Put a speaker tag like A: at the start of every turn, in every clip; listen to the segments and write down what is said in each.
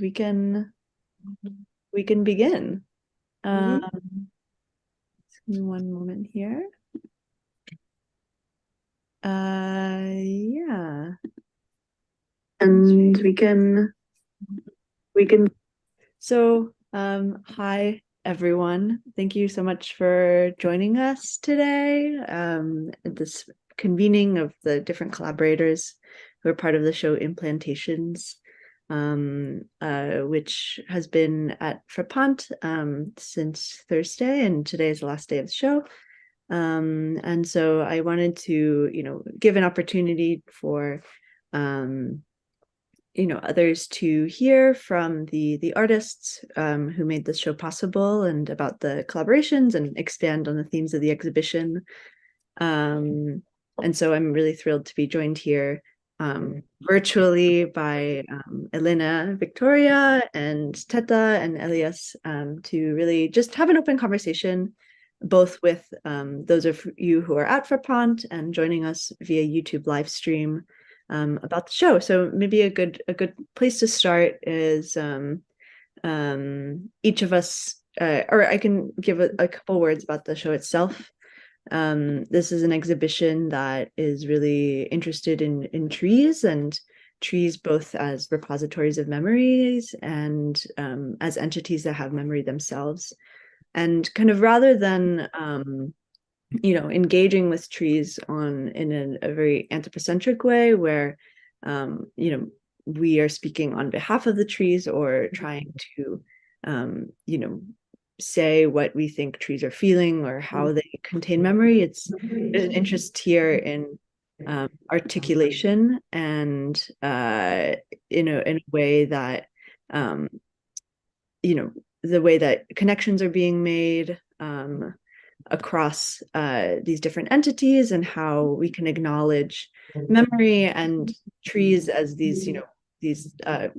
A: we can begin. Just give me one moment here. Yeah. And we can. So, hi everyone. Thank you so much for joining us today at this convening of the different collaborators who are part of the show Implantations, which has been at Frappant since Thursday, and today is the last day of the show. And so I wanted to, give an opportunity for others to hear from the artists who made this show possible, and about the collaborations, and expand on the themes of the exhibition. And so I'm really thrilled to be joined here virtually by Elena Victoria and Teta and Elias to really just have an open conversation, both with those of you who are at Frappant and joining us via YouTube live stream about the show. So maybe a good place to start is each of us, or I can give a couple words about the show itself. This is an exhibition that is really interested in trees, and trees both as repositories of memories and as entities that have memory themselves. And kind of rather than engaging with trees in a very anthropocentric way, where we are speaking on behalf of the trees, or trying to say what we think trees are feeling or how they contain memory. There's an interest here in articulation, and in a way that the way that connections are being made across these different entities, and how we can acknowledge memory and trees as these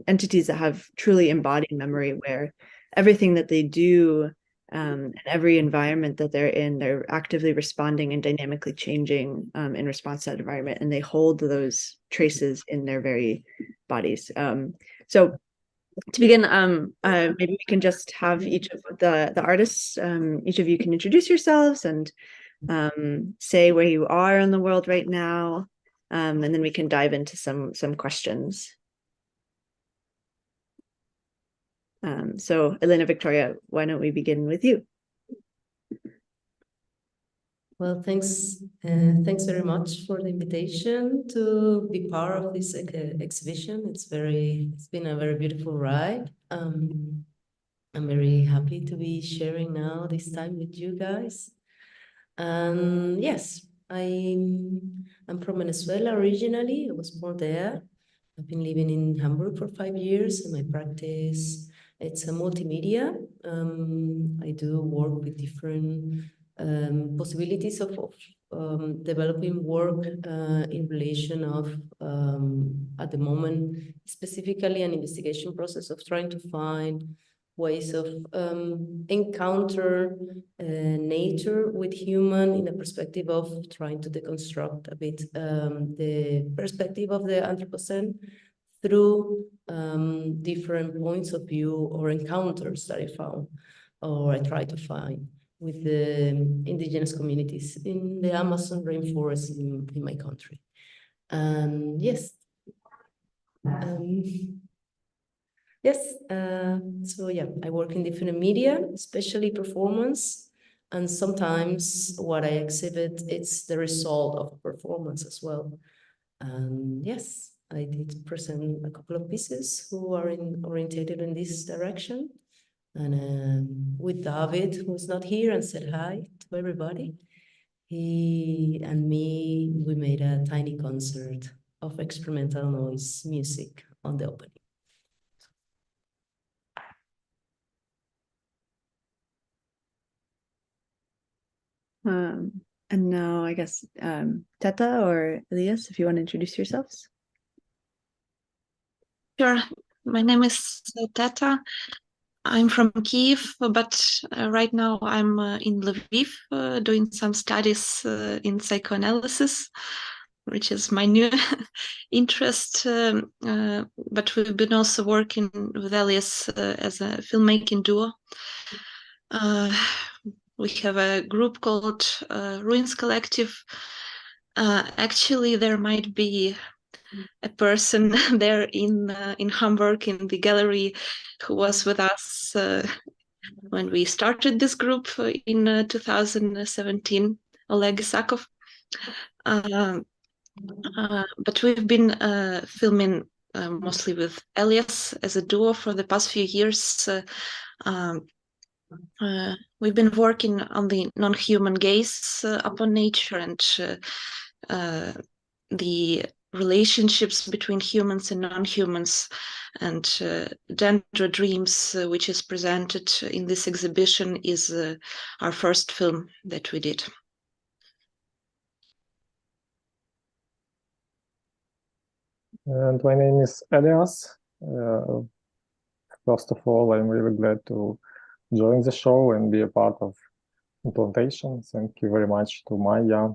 A: entities that have truly embodied memory, where everything that they do and every environment that they're in, they're actively responding and dynamically changing in response to that environment, and they hold those traces in their very bodies. So to begin, maybe we can just have each of the artists, each of you can introduce yourselves and say where you are in the world right now, and then we can dive into some questions. So Elena Victoria, why don't we begin with you?
B: Well, thanks very much for the invitation to be part of this exhibition. It's been a very beautiful ride. I'm very happy to be sharing now this time with you guys. Yes, I'm from Venezuela originally. I was born there. I've been living in Hamburg for 5 years, and my practice, it's a multimedia. I do work with different possibilities of developing work in relation of, at the moment, specifically an investigation process of trying to find ways of encounter nature with human in a perspective of trying to deconstruct a bit the perspective of the Anthropocene through different points of view or encounters that I found, or I try to find, with the indigenous communities in the Amazon rainforest in my country. Yes. So yeah, I work in different media, especially performance, and sometimes what I exhibit, it's the result of performance as well. Yes, I did present a couple of pieces who are orientated in this direction. And with David, who's not here and said hi to everybody, he and me, we made a tiny concert of experimental noise music on the opening.
A: And now I guess Teta or Elias, if you want to introduce yourselves.
C: Sure. My name is Teta. I'm from Kiev, but right now I'm in Lviv doing some studies in psychoanalysis. which is my new interest. But we've been also working with Elias as a filmmaking duo. We have a group called Ruins Collective. Actually, there might be a person there in Hamburg in the gallery who was with us when we started this group in 2017, Oleg Isakov. But we've been filming mostly with Elias as a duo for the past few years. We've been working on the non-human gaze upon nature and the relationships between humans and non-humans, and Gender Dreams, which is presented in this exhibition, is our first film that we did.
D: And my name is Elias. First of all, I'm really glad to join the show and be a part of Implantations. Thank you very much to Maya,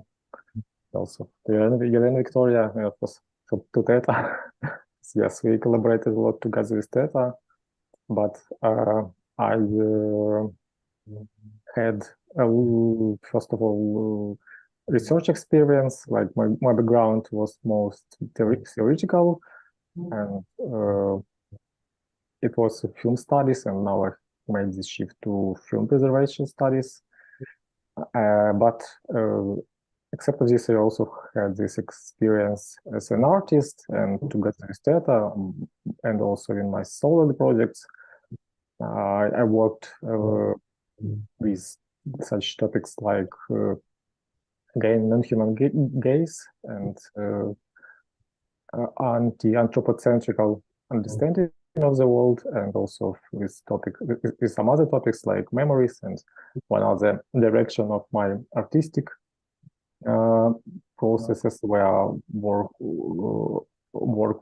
D: also to Elena Victoria, and of course to Teta. Yes, we collaborated a lot together with Teta, but I had, first of all, research experience. Like my background was most theoretical, and it was film studies, and now I made this shift to film preservation studies. But except for this, I also had this experience as an artist, and together with Teta, and also in my solo projects, I worked with such topics like, again, non-human gaze and anti-anthropocentric understanding of the world, and also with some other topics like memories, and one other direction of my artistic processes where work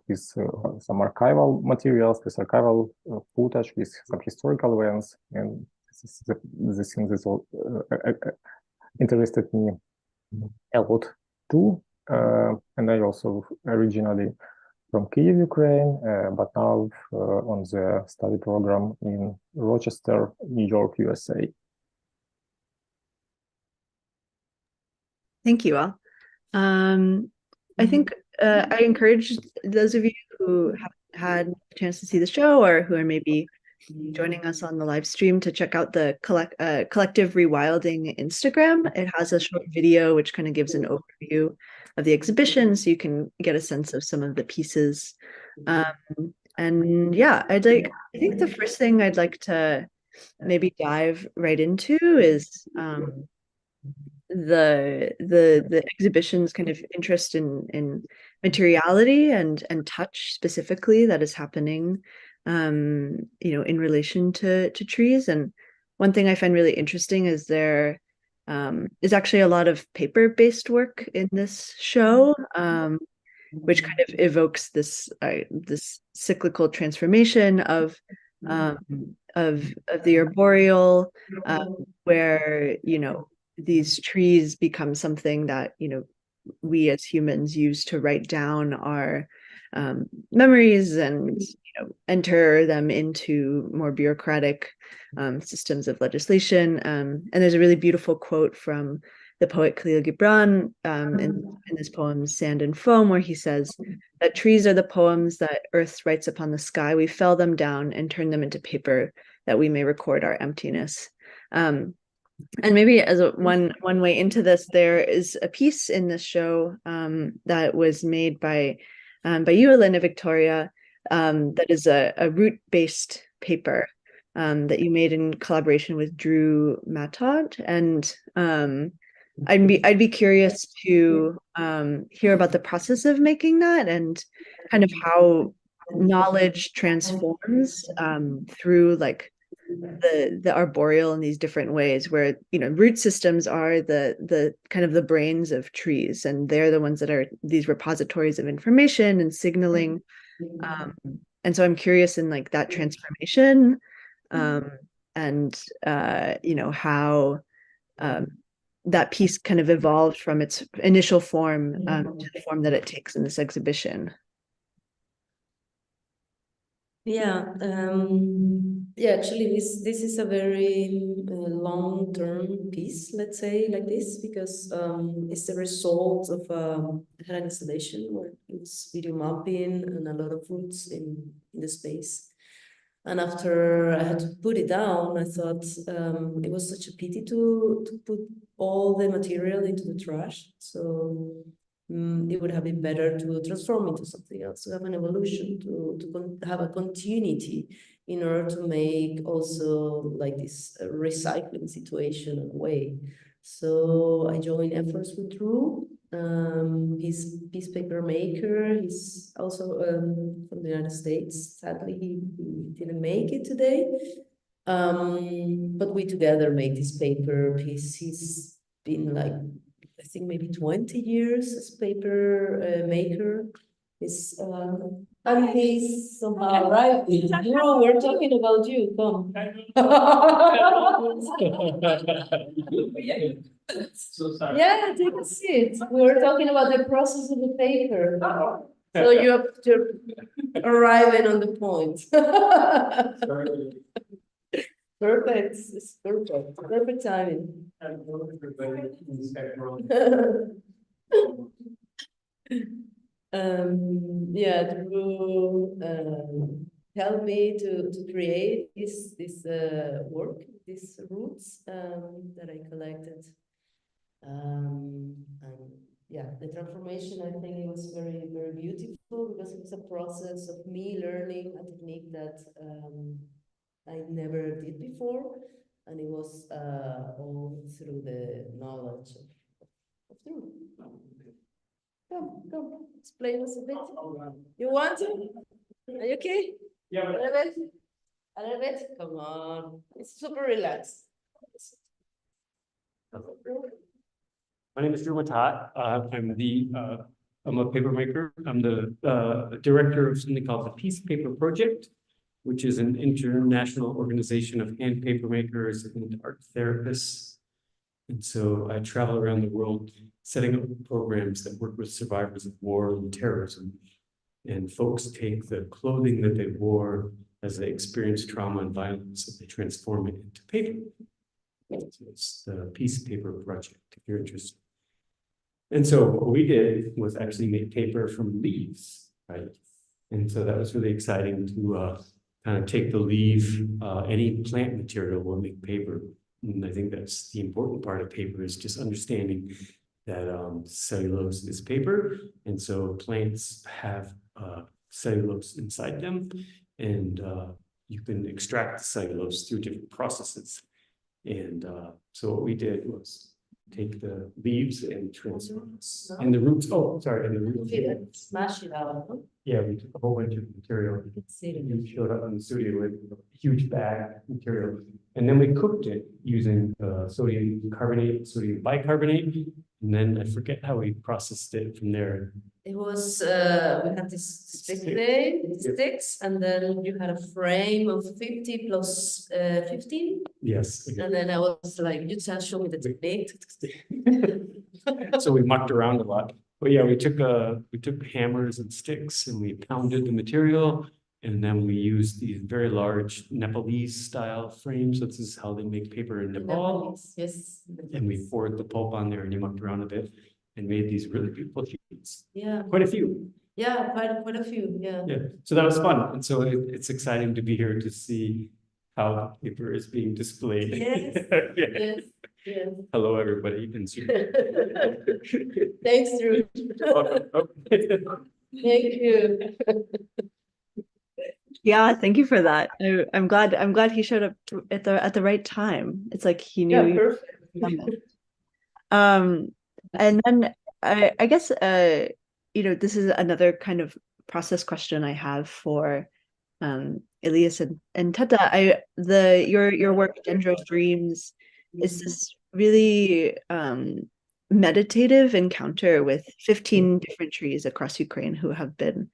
D: with some archival materials, with archival footage, with some historical events, and this thing that all interested me a lot too. And I also originally from Kyiv, Ukraine, but now on the study program in Rochester, New York, USA.
A: Thank you all. I think I encourage those of you who haven't had a chance to see the show, or who are maybe joining us on the live stream, to check out the Collective Rewilding Instagram. It has a short video which kind of gives an overview of the exhibition, so you can get a sense of some of the pieces. And yeah, I think the first thing I'd like to maybe dive right into is the exhibition's kind of interest in materiality and touch specifically that is happening in relation to trees. And one thing I find really interesting is there is actually a lot of paper-based work in this show, which kind of evokes this cyclical transformation of the arboreal, where these trees become something that we as humans use to write down our memories and enter them into more bureaucratic systems of legislation. And there's a really beautiful quote from the poet Khalil Gibran in his poem Sand and Foam, where he says that trees are the poems that Earth writes upon the sky. We fell them down and turn them into paper that we may record our emptiness. And maybe as one way into this, there is a piece in this show that was made by you, Elena Victoria, that is a root-based paper that you made in collaboration with Drew Matot. And I'd be curious to hear about the process of making that, and kind of how knowledge transforms through like the arboreal in these different ways, where root systems are the kind of the brains of trees, and they're the ones that are these repositories of information and signaling. And so I'm curious in like that transformation, and how that piece kind of evolved from its initial form to the form that it takes in this exhibition.
B: Yeah, actually, this is a very long-term piece, let's say, like this, because it's the result of I had an installation where it was video mapping and a lot of roots in the space. And after I had to put it down, I thought it was such a pity to put all the material into the trash. So it would have been better to transform into something else, to have an evolution, to have a continuity in order to make also like this recycling situation in a way. So I joined efforts with Drew. He's piece paper maker. He's also from the United States. Sadly, he didn't make it today. But we together made this paper piece. He's been like, I think maybe 20 years as paper maker. He's and he's somehow right. Drew, we're talking about you. Come.
E: So sorry.
B: Yeah, take a seat. We were talking about the process of the paper. So you're arriving on the point. Perfect. It's perfect. Perfect timing. Yeah, Drew helped me to create this work, these roots that I collected. And yeah, the transformation, I think it was very, very beautiful because it was a process of me learning a technique that I never did before. And it was all through the knowledge of Drew. Come, explain us a bit. You want to? Are you okay?
E: Yeah.
B: A little bit? Come on. It's super relaxed.
E: My name is Drew Matat. I'm a paper maker. I'm the director of something called the Peace Paper Project, which is an international organization of hand paper makers and art therapists. And so I travel around the world setting up programs that work with survivors of war and terrorism. And folks take the clothing that they wore as they experienced trauma and violence, and they transform it into paper. So it's the Peace Paper Project, if you're interested. And so what we did was actually make paper from leaves, right? And so that was really exciting to kind of take the leaf, any plant material will make paper. And I think that's the important part of paper, is just understanding that cellulose is paper. And so plants have cellulose inside them, and you can extract the cellulose through different processes. And so what we did was take the leaves and transform and the roots. Oh, sorry, and the roots.
B: Smash it out. Huh?
E: Yeah, we took a whole bunch of material. You showed up in the studio with a huge bag of material, and then we cooked it using sodium carbonate, sodium bicarbonate, and then I forget how we processed it from there.
B: It was we had this sticks, and then you had a frame of 50 plus 15.
E: Yes.
B: And then I was like, you just show me the technique.
E: So we mucked around a lot. But yeah, we took hammers and sticks and we pounded the material, and then we used these very large Nepalese style frames. So this is how they make paper in Nepal.
B: Yes.
E: And we poured the pulp on there and you mucked around a bit and made these really beautiful sheets.
B: Yeah.
E: Quite a few.
B: Yeah, quite a few. Yeah.
E: Yeah. So that was fun. And so it's exciting to be here to see how the paper is being displayed.
B: Yes.
E: Yeah.
B: Yes.
E: Hello, everybody.
B: Thanks, Drew. Thank you.
A: Yeah, thank you for that. I'm glad he showed up at the right time. It's like he knew.
B: Yeah, perfect.
A: And then I guess this is another kind of process question I have for Elias and Teta. Your work, Dendro Dreams, is this really meditative encounter with 15 different trees across Ukraine who have been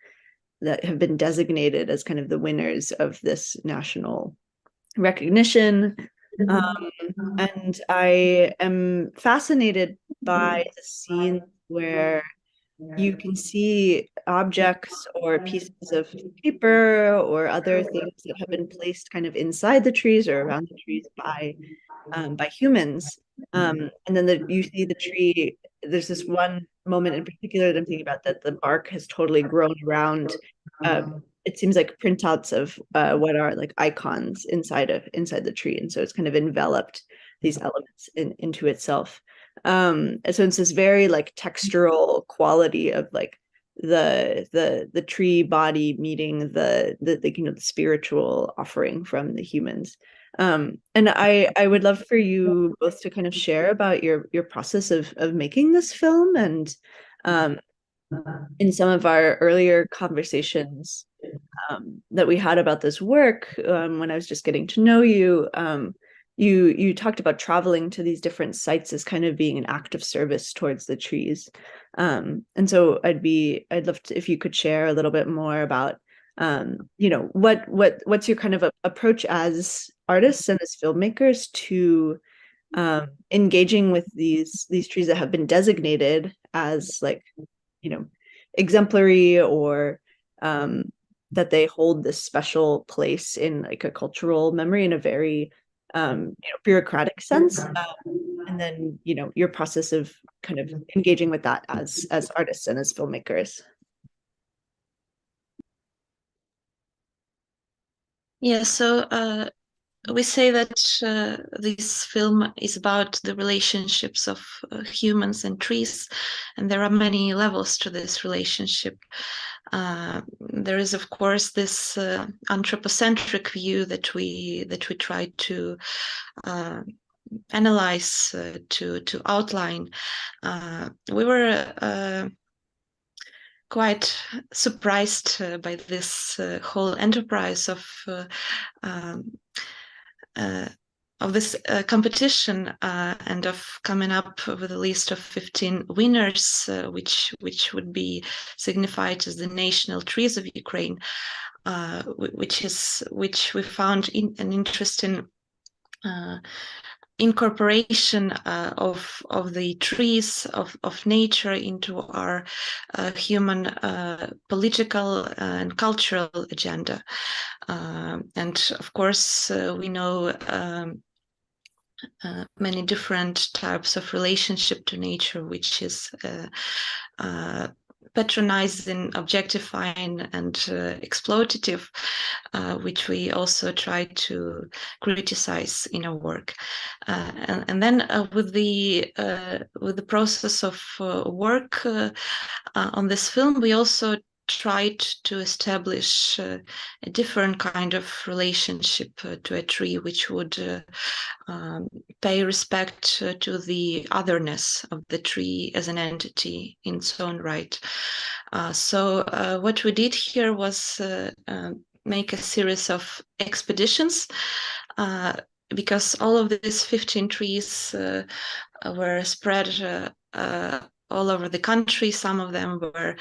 A: designated as kind of the winners of this national recognition. And I am fascinated by the scene where you can see objects or pieces of paper or other things that have been placed kind of inside the trees or around the trees by humans. And then you see the tree. There's this one moment in particular that I'm thinking about, that the bark has totally grown around. It seems like printouts of what are like icons inside the tree, and so it's kind of enveloped these elements into itself. And so it's this very like textural quality of like the tree body meeting the the spiritual offering from the humans. And I would love for you both to kind of share about your process of making this film. And in some of our earlier conversations that we had about this work, when I was just getting to know you, you talked about traveling to these different sites as kind of being an act of service towards the trees. And so I'd love to, if you could share a little bit more about what's your kind of approach as artists and as filmmakers to engaging with these trees that have been designated as like exemplary, or that they hold this special place in like a cultural memory in a very bureaucratic sense, and then your process of kind of engaging with that as artists and as filmmakers.
C: Yeah, so we say that this film is about the relationships of humans and trees, and there are many levels to this relationship. There is, of course, this anthropocentric view that we try to analyze, to outline. We were quite surprised by this whole enterprise of this competition, and of coming up with a list of 15 winners, which would be signified as the national trees of Ukraine, which we found an interesting incorporation of the trees of nature into our human political and cultural agenda. And of course, we know many different types of relationship to nature, which is patronizing, objectifying, and exploitative, which we also try to criticize in our work. And then with the process of work on this film, we also tried to establish a different kind of relationship to a tree, which would pay respect to the otherness of the tree as an entity in its own right. So what we did here was make a series of expeditions, because all of these 15 trees were spread all over the country. Some of them were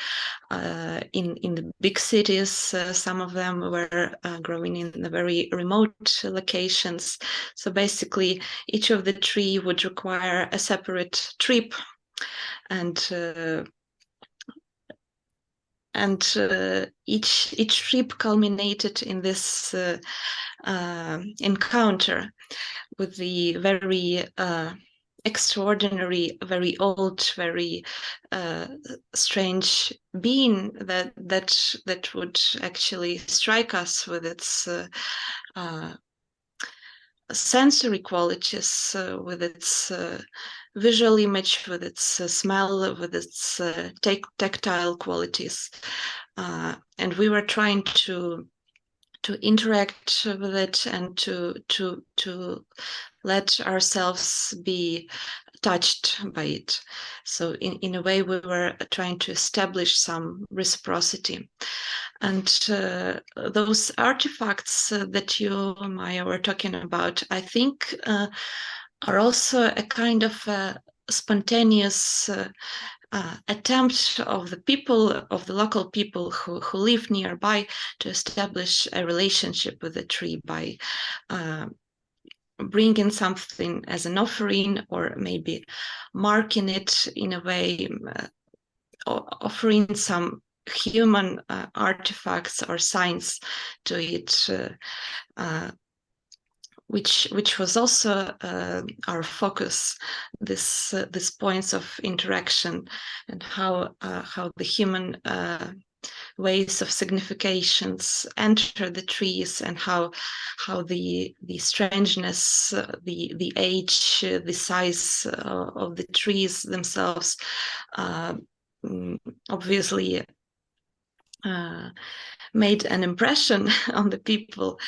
C: in the big cities. Some of them were growing in the very remote locations. So basically, each of the tree would require a separate trip, and each trip culminated in this encounter with the very extraordinary, very old, very strange being that would actually strike us with its sensory qualities, with its visual image, with its smell, with its tactile qualities, and we were trying to interact with it and to let ourselves be touched by it. So in a way, we were trying to establish some reciprocity. And those artifacts that you, Maya, were talking about, I think are also a kind of spontaneous attempt of the people, of the local people who live nearby, to establish a relationship with the tree by bringing something as an offering, or maybe marking it in a way, offering some human artifacts or signs to it, which was also our focus. This points of interaction, and how the human ways of significations enter the trees, and how the strangeness, the age, the size of the trees themselves obviously made an impression on the people,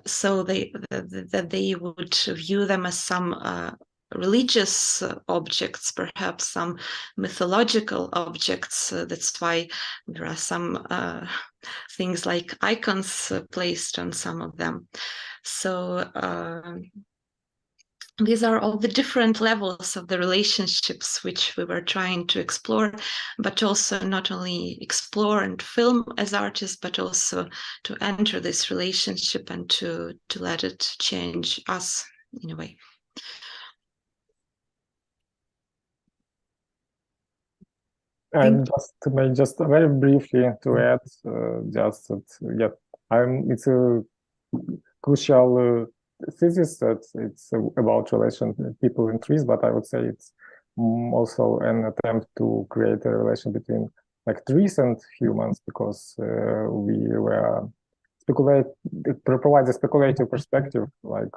C: so that they would view them as some religious objects, perhaps some mythological objects. That's why there are some things like icons placed on some of them. So these are all the different levels of the relationships which we were trying to explore, but also not only explore and film as artists, but also to enter this relationship and to let it change us in a way.
D: And just very briefly to add, just that, it's a crucial thesis that it's about relation people and trees, but I would say it's also an attempt to create a relation between like trees and humans, because we were provide a speculative perspective, like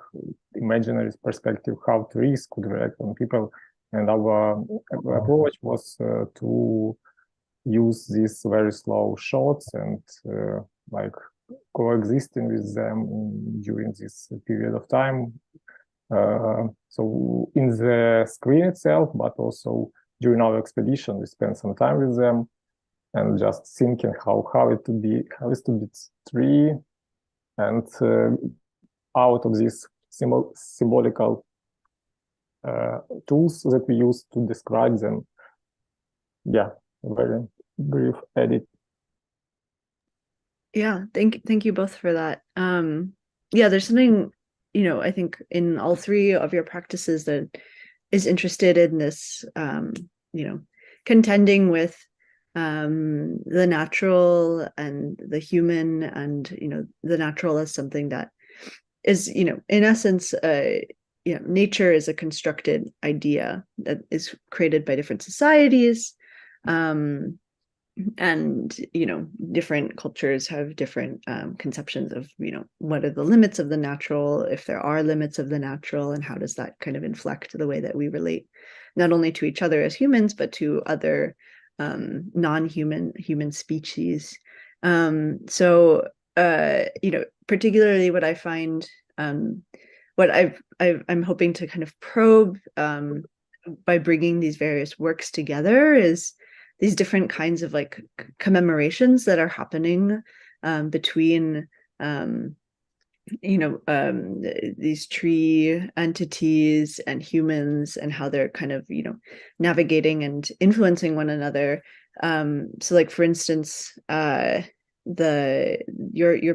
D: imaginary perspective, how trees could react on people. And our approach was to use these very slow shots and like coexisting with them during this period of time. So in the screen itself, but also during our expedition, we spent some time with them and just thinking how it to be tree, and out of these symbolical tools that we use to describe them. Yeah, very brief edit.
A: Yeah, thank you both for that. Yeah, there's something, I think in all three of your practices that is interested in this, contending with the natural and the human, and the natural as something that is, in essence, nature is a constructed idea that is created by different societies, and different cultures have different conceptions of what are the limits of the natural, if there are limits of the natural, and how does that kind of inflect the way that we relate not only to each other as humans, but to other non-human species. So particularly what I find, what I'm hoping to kind of probe by bringing these various works together is these different kinds of like commemorations that are happening between these tree entities and humans, and how they're kind of navigating and influencing one another. So like, for instance, your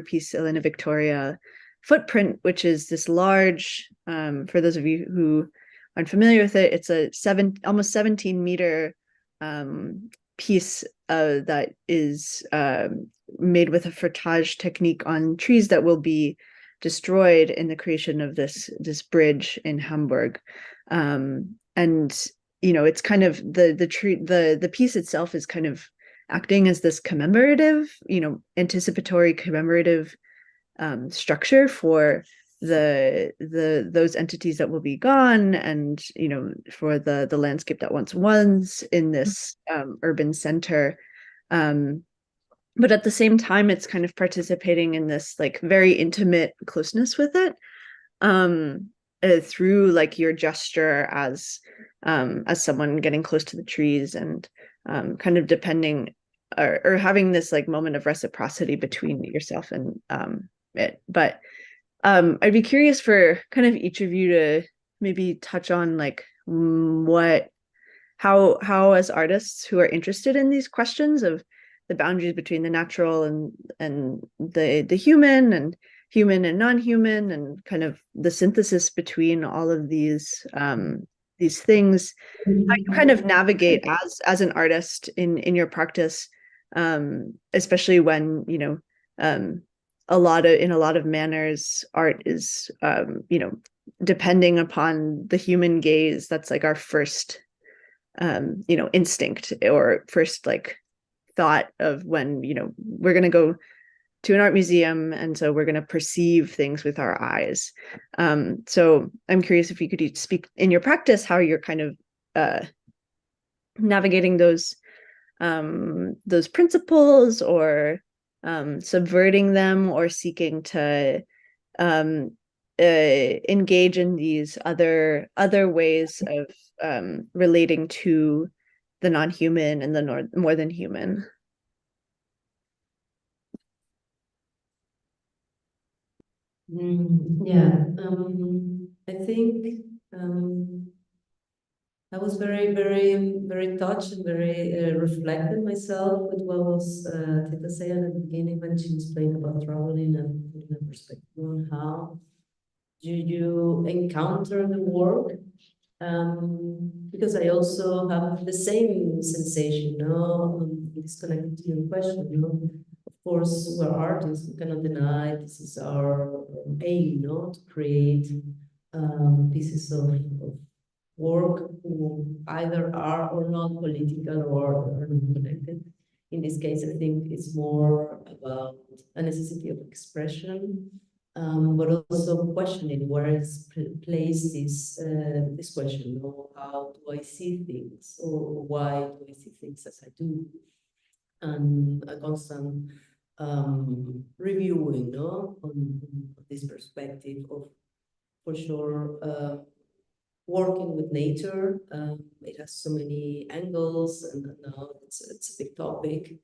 A: piece, Elena Victoria, Footprint, which is this large, for those of you who aren't familiar with it, it's a almost 17 meter piece that is made with a frottage technique on trees that will be destroyed in the creation of this bridge in Hamburg. And it's kind of the piece itself is kind of acting as this commemorative, anticipatory commemorative structure for those entities that will be gone, and for the landscape that once was in this urban center, but at the same time it's kind of participating in this like very intimate closeness with it, through like your gesture as someone getting close to the trees, and kind of depending or having this like moment of reciprocity between yourself and it. But I'd be curious for kind of each of you to maybe touch on like how as artists who are interested in these questions of the boundaries between the natural and the human, and human and non-human, and kind of the synthesis between all of these things, how you kind of navigate as an artist in your practice, especially when, you know, in a lot of manners, art is, you know, depending upon the human gaze. That's like our first, you know, instinct or first like thought of when, you know, we're going to go to an art museum, and so we're going to perceive things with our eyes. So I'm curious if you could speak in your practice how you're kind of navigating those principles, or subverting them, or seeking to engage in these other ways of relating to the non-human and the more than human.
B: Yeah, I think I was very, very, very touched and very reflected myself with what was Teta saying at the beginning when she explained about traveling and putting a perspective on how do you encounter the work. Because I also have the same sensation, it's connected to your question, Of course, we're artists, we cannot deny this is our aim, to create pieces of work who either are or not political or are not connected. In this case, I think it's more about a necessity of expression, but also questioning where is placed this question, how do I see things, or why do I see things as I do, and a constant reviewing, on this perspective of, for sure, working with nature. It has so many angles, and now it's a big topic,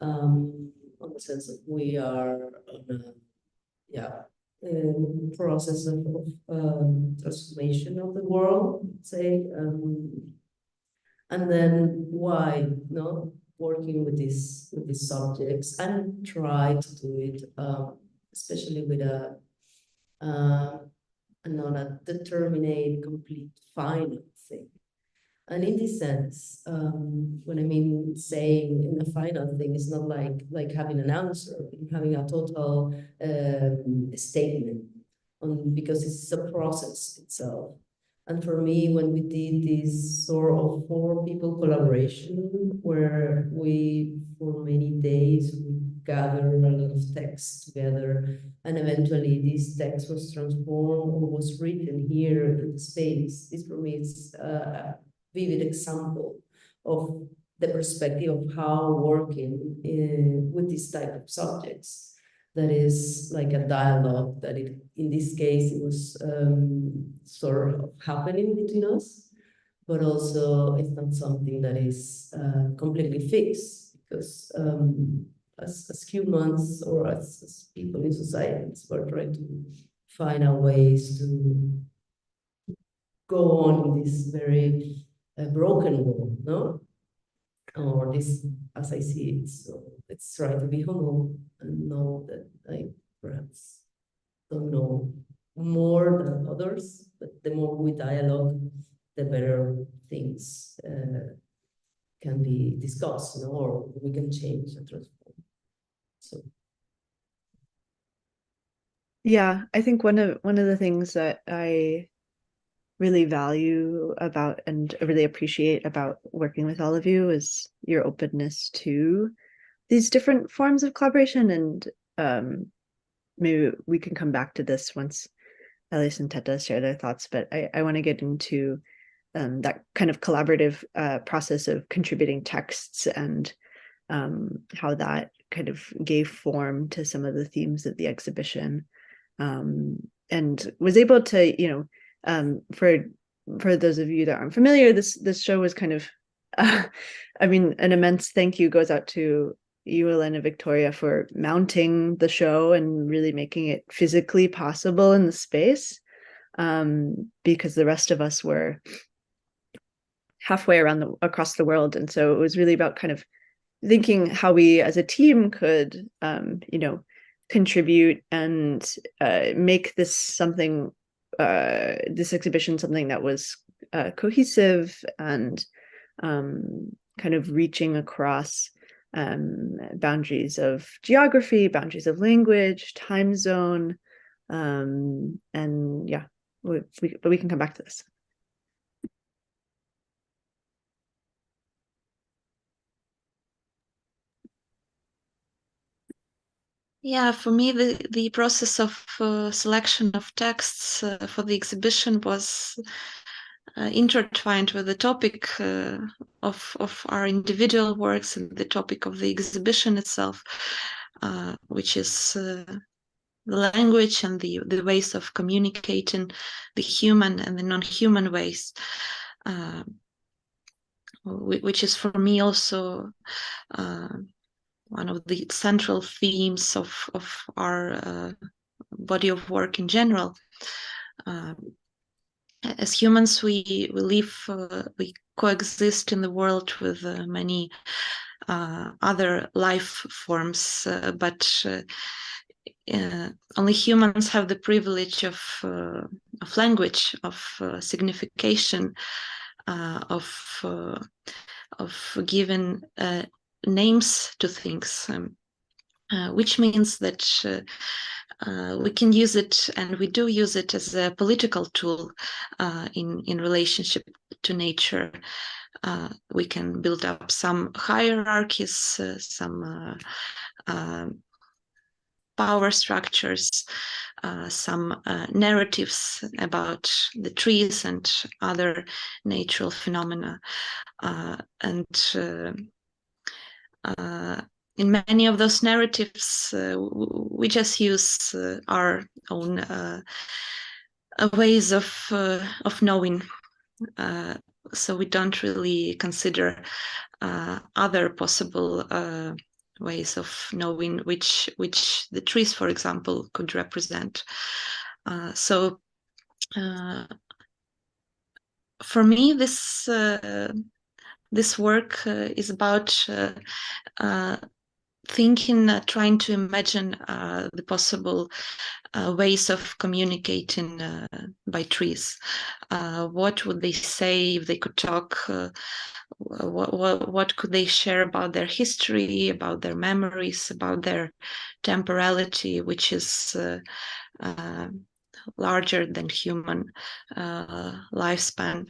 B: on the sense that we are on a process of transformation of the world, say, and then why working with these subjects, and try to do it, especially with a not a determinate, complete, final thing. And in this sense, when I mean saying in a final thing, it's not like having an answer, having a total statement, because it's a process itself. And for me, when we did this sort of 4 people collaboration, where we, for many days, we gathered a lot of text together, and eventually this text was transformed or was written here in the space. This for me is a vivid example of the perspective of how working with this type of subjects, that is like a dialogue, that in this case it was sort of happening between us, but also it's not something that is completely fixed, because as humans, or as people in societies, we're trying to find our ways to go on in this very broken world, or this, as I see it. So let's try to be humble and know that I perhaps don't know more than others, but the more we dialogue, the better things can be discussed, or we can change and transform. So
A: yeah, I think one of the things that I really value about and really appreciate about working with all of you is your openness to these different forms of collaboration. And maybe we can come back to this once Elias and Teta share their thoughts, but I want to get into that kind of collaborative process of contributing texts, and how that kind of gave form to some of the themes of the exhibition, and was able to, for those of you that aren't familiar, this show was kind of, I mean, an immense thank you goes out to you, Elena Victoria, for mounting the show and really making it physically possible in the space, because the rest of us were halfway across the world, and so it was really about kind of thinking how we as a team could contribute and make this something, this exhibition something that was cohesive and kind of reaching across boundaries of geography, boundaries of language, time zone, and yeah, but we can come back to this.
C: Yeah, for me, the process of selection of texts for the exhibition was intertwined with the topic of our individual works and the topic of the exhibition itself, which is the language and the ways of communicating the human and the non-human ways, which is for me also one of the central themes of our body of work in general. As humans, we live, we coexist in the world with many other life forms, but only humans have the privilege of language, of signification, of giving names to things, which means that we can use it, and we do use it as a political tool in relationship to nature. We can build up some hierarchies, some power structures, some narratives about the trees and other natural phenomena. And in many of those narratives, we just use our own ways of knowing. So we don't really consider other possible ways of knowing which the trees, for example, could represent. So for me, this work is about thinking, trying to imagine the possible ways of communicating by trees. What would they say if they could talk? What could they share about their history, about their memories, about their temporality, which is larger than human lifespan?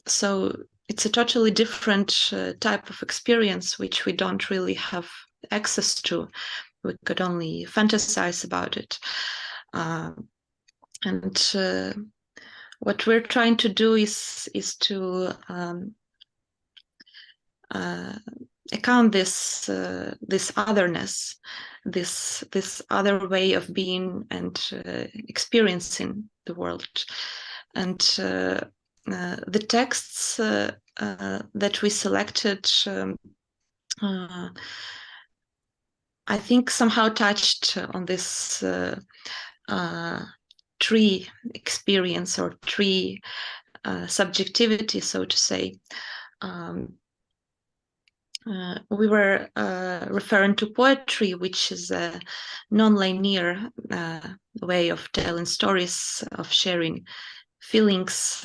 C: So it's a totally different type of experience, which we don't really have access to. We could only fantasize about it. And what we're trying to do is to account this otherness, this other way of being and experiencing the world. And the texts that we selected, I think somehow touched on this tree experience or tree subjectivity, so to say. We were referring to poetry, which is a non-linear way of telling stories, of sharing feelings.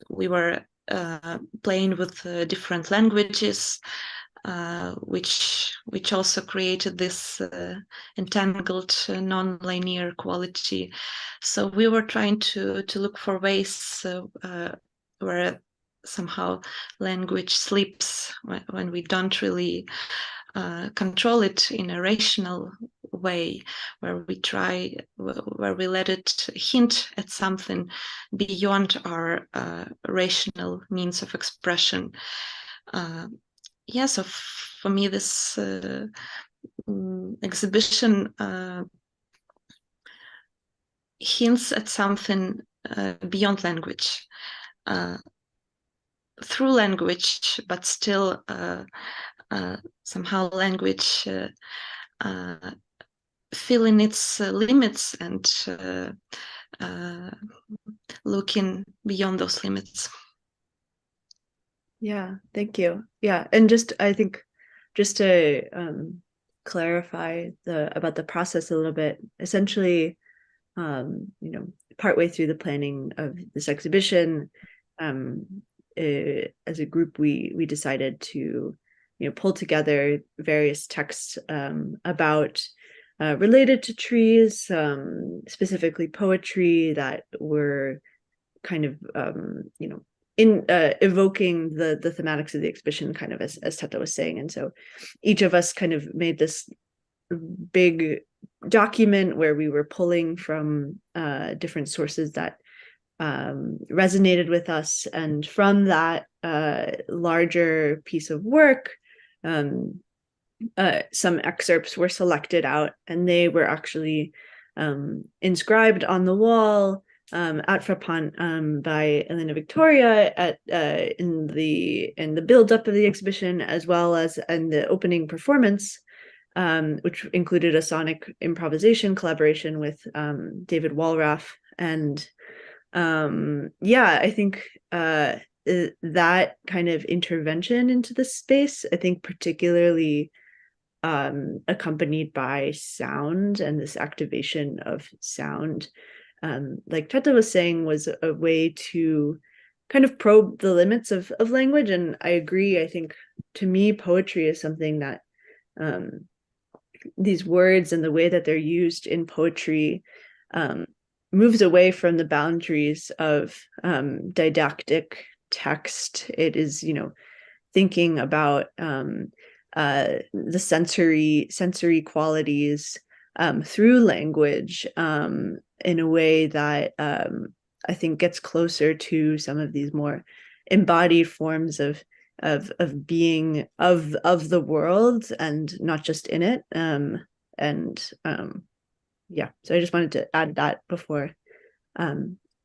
C: We were playing with different languages, which also created this entangled, non-linear quality. So we were trying to look for ways where somehow language slips when we don't really control it in a rational way, where we let it hint at something beyond our rational means of expression. So for me, this exhibition hints at something beyond language, through language, but still somehow language feeling its limits and looking beyond those limits.
A: Yeah, thank you. Yeah, and just I think just to clarify about the process a little bit, essentially, partway through the planning of this exhibition, as a group, we decided to, pull together various texts about related to trees, specifically poetry that were kind of, evoking the thematics of the exhibition, kind of as Teta was saying. And so each of us kind of made this big document where we were pulling from different sources that resonated with us. And from that larger piece of work, some excerpts were selected out, and they were actually inscribed on the wall at Frappant by Elena Victoria in the build-up of the exhibition, as well as in the opening performance, which included a sonic improvisation collaboration with David Walraff. And I think that kind of intervention into the space, I think particularly accompanied by sound and this activation of sound, like Teta was saying, was a way to kind of probe the limits of language. And I agree. I think, to me, poetry is something that these words and the way that they're used in poetry moves away from the boundaries of didactic text. It is, thinking about the sensory qualities through language in a way that I think gets closer to some of these more embodied forms of being of the world, and not just in it. So I just wanted to add that before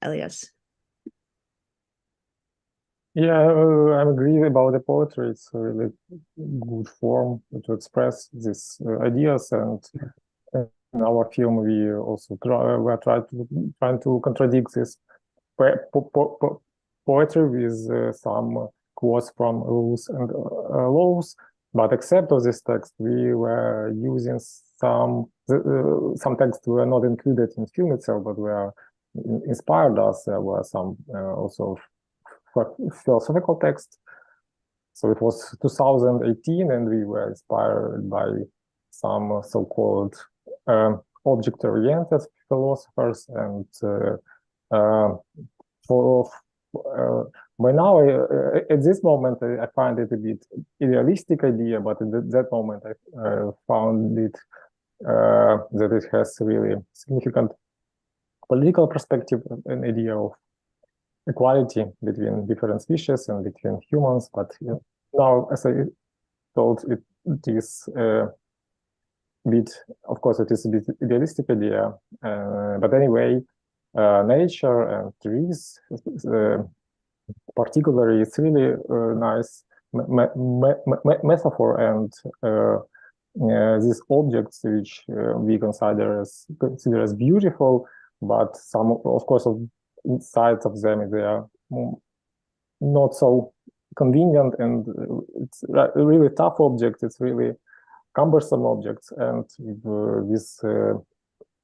A: Elias.
D: Yeah, I agree about the poetry. It's a really good form to express these ideas, and in our film we also trying to contradict this poetry with some quotes from rules and laws. But except of this text, we were using some texts were not included in film itself, but were inspired us. There were some also philosophical texts. So it was 2018, and we were inspired by some so-called object-oriented philosophers. And by now, at this moment, I find it a bit idealistic idea, but at that moment, I found it that it has really significant political perspective, an idea of equality between different species and between humans. But now, as I told, it is a bit, of course, it is a bit idealistic idea. But anyway, nature and trees, particularly, it's really a nice metaphor, and these objects which we consider as beautiful, but some, of course, inside of them they are not so convenient, and it's a really tough object. It's really cumbersome objects, and with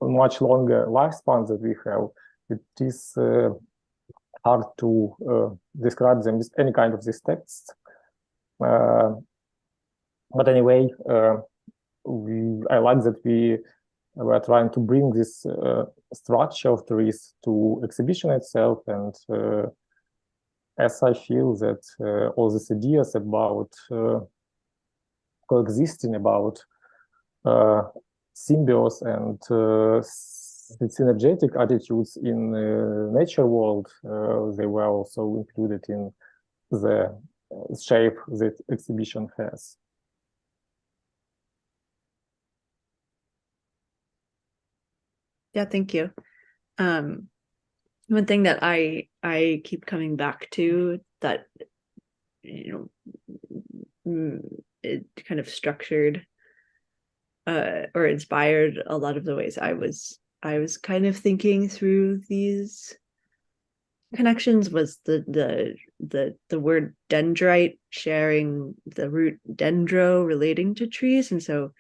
D: much longer lifespans that we have, it is hard to describe them with any kind of these texts. But anyway, I like that we were trying to bring this structure of trees to exhibition itself, and as I feel that all these ideas about coexisting, about symbiosis and synergetic attitudes in nature world, they were also included in the shape that exhibition has.
A: Yeah, thank you. One thing that I keep coming back to that, it kind of structured or inspired a lot of the ways I was kind of thinking through these connections was the the word dendrite sharing the root dendro relating to trees, and so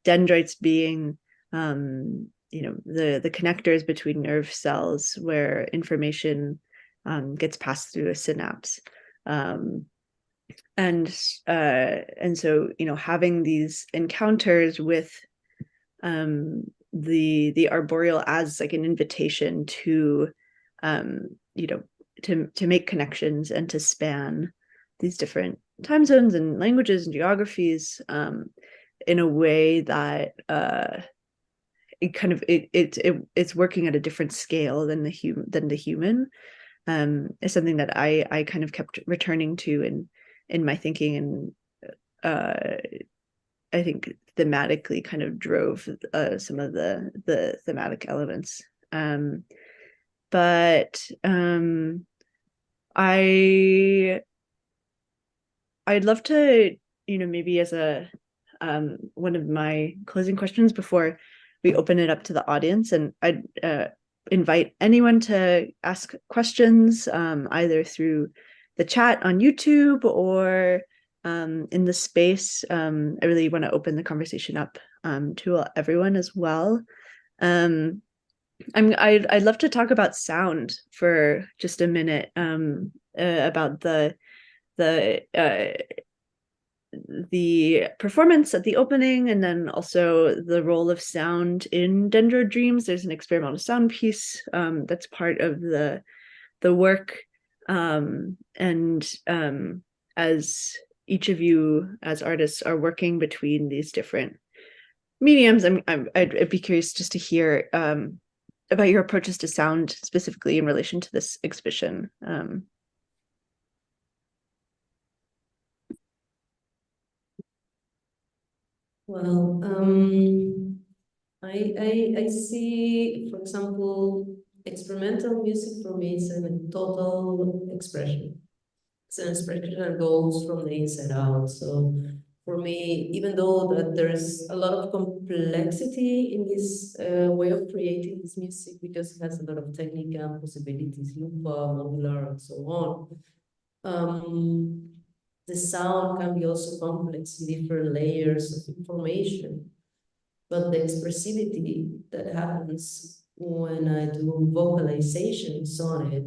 A: dendrites being the connectors between nerve cells where information gets passed through a synapse. And so having these encounters with the arboreal as like an invitation to to make connections and to span these different time zones and languages and geographies in a way that it's working at a different scale than the human is something that I kind of kept returning to in my thinking, and I think thematically kind of drove some of the thematic elements. But I'd love to, maybe as a one of my closing questions before we open it up to the audience, and I'd invite anyone to ask questions either through the chat on YouTube or in the space. I really want to open the conversation up to everyone as well. I'd love to talk about sound for just a minute, about the performance at the opening, and then also the role of sound in Dendro Dreams. There's an experimental sound piece that's part of the work, and as each of you as artists are working between these different mediums, I'd be curious just to hear about your approaches to sound specifically in relation to this exhibition.
B: Well, I see, for example, experimental music for me is a total expression. It's an expression that goes from the inside out. So for me, even though that there's a lot of complexity in this way of creating this music, because it has a lot of technical possibilities, lupa, modular, and so on, the sound can be also complex in different layers of information. But the expressivity that happens when I do vocalizations on it,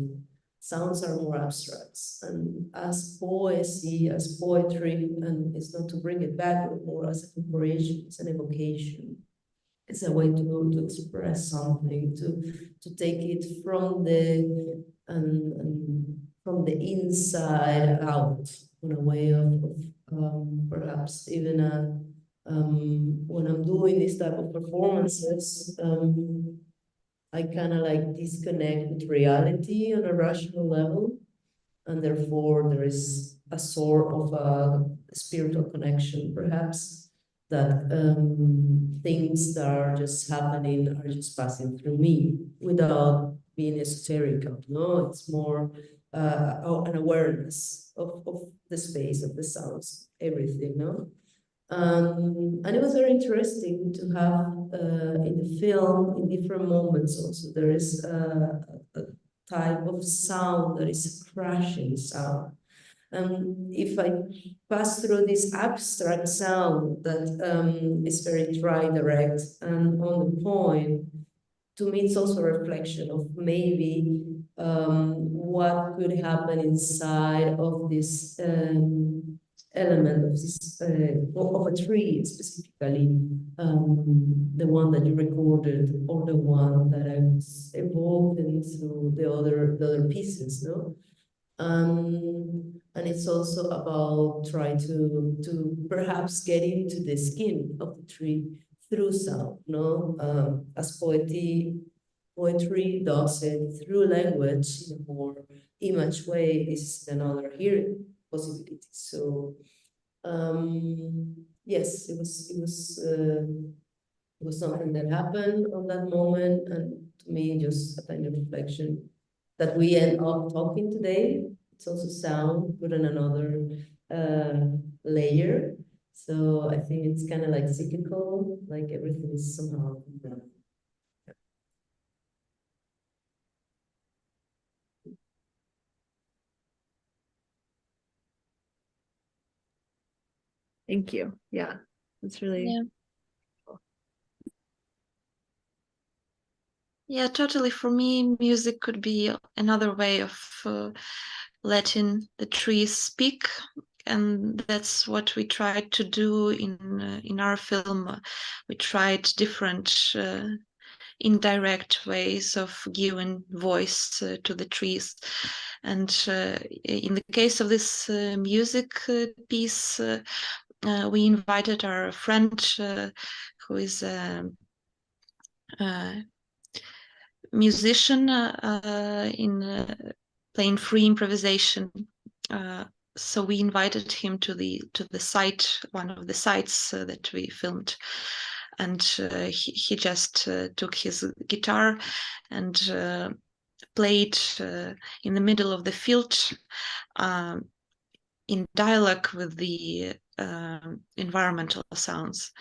B: sounds are more abstract. And as poesy, as poetry, and it's not to bring it back, but more as a preparation, it's an evocation. It's a way to express something, to take it from the from the inside out, in a way of perhaps even when I'm doing this type of performances, I kind of like disconnect with reality on a rational level, and therefore there is a sort of a spiritual connection, perhaps, that things that are just happening are just passing through me without being esoteric. No, it's more an awareness of the space, of the sounds, everything. No. And it was very interesting to have in the film, in different moments also, there is a type of sound that is a crashing sound. And if I pass through this abstract sound that is very dry, direct, and on the point, to me, it's also a reflection of maybe what could happen inside of this element of this of a tree specifically, the one that you recorded or the one that I was evoking through the other pieces, no? And it's also about trying to perhaps get into the skin of the tree through sound, no? As poetry does it through language in a more image way, is another hearing possibility. So yes, it was something that happened on that moment, and to me, just a kind of reflection that we end up talking today. It's also sound put in another layer. So I think it's kind of like cyclical, like everything is somehow.
A: Thank you. Yeah, it's really
C: Yeah, totally. For me, music could be another way of letting the trees speak, and that's what we tried to do in our film. We tried different indirect ways of giving voice to the trees, and in the case of this music piece, we invited our friend who is a musician in playing free improvisation. So we invited him to the site, one of the sites that we filmed, and he just took his guitar and played in the middle of the field in dialogue with the environmental sounds.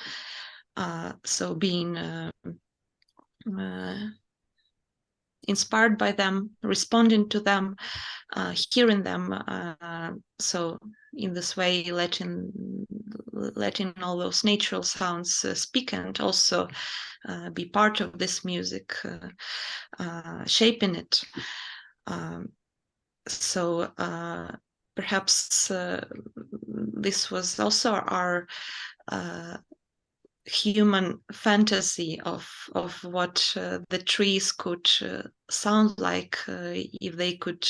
C: So being inspired by them, responding to them, hearing them. So in this way, letting all those natural sounds speak, and also be part of this music, shaping it. So perhaps this was also our human fantasy of what the trees could sound like if they could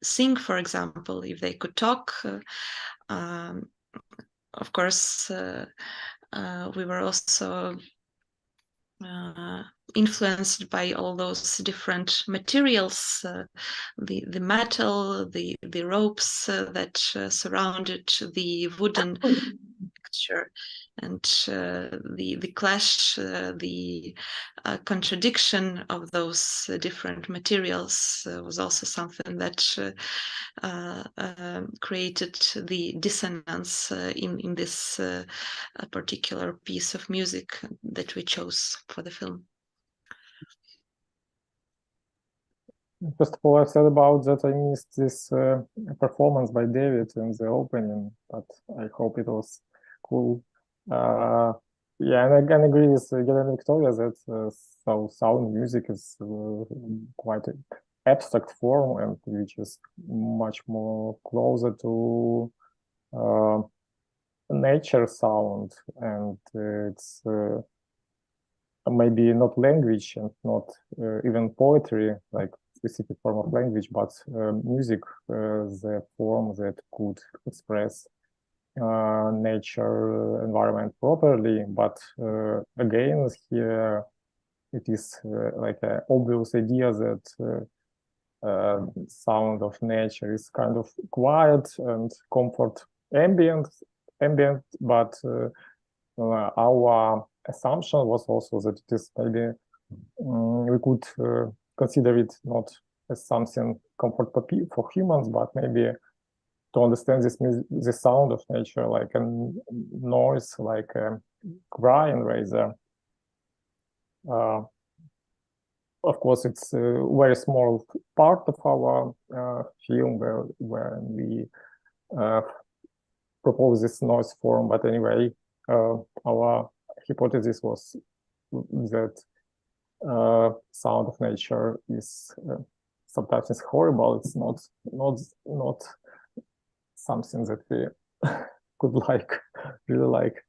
C: sing, for example, if they could talk. Of course, we were also influenced by all those different materials, the metal, the ropes that surrounded the wooden picture, and the clash, the contradiction of those different materials was also something that created the dissonance in this particular piece of music that we chose for the film.
D: First of all, I said about that I missed this performance by David in the opening, but I hope it was cool. Yeah, and I can agree with Elena Victoria that so sound music is quite an abstract form, and which is much more closer to nature sound, and it's maybe not language and not even poetry, like specific form of language, but music, the form that could express nature environment properly. But again, here it is like an obvious idea that sound of nature is kind of quiet and comfort ambient, but our assumption was also that it is maybe we could consider it not as something comfort for humans, but maybe to understand the sound of nature like a noise, like a crying rather. Of course, it's a very small part of our film where we propose this noise form, but anyway, our hypothesis was that sound of nature is sometimes it's horrible. It's not something that we could really like.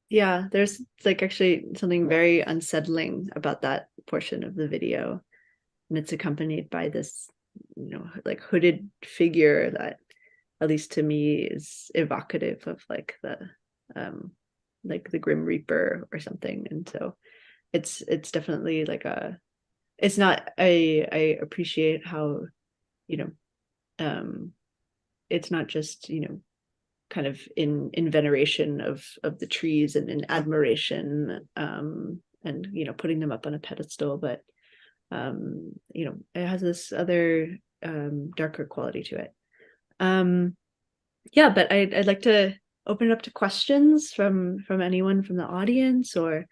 A: Yeah, there's like actually something very unsettling about that portion of the video, and it's accompanied by this, like hooded figure that, at least to me, is evocative of like the Grim Reaper or something. And so it's definitely like it's not, I appreciate how, it's not just, kind of in veneration of the trees and in admiration, and putting them up on a pedestal, but it has this other darker quality to it. Yeah, but I'd like to open it up to questions from anyone from the audience, or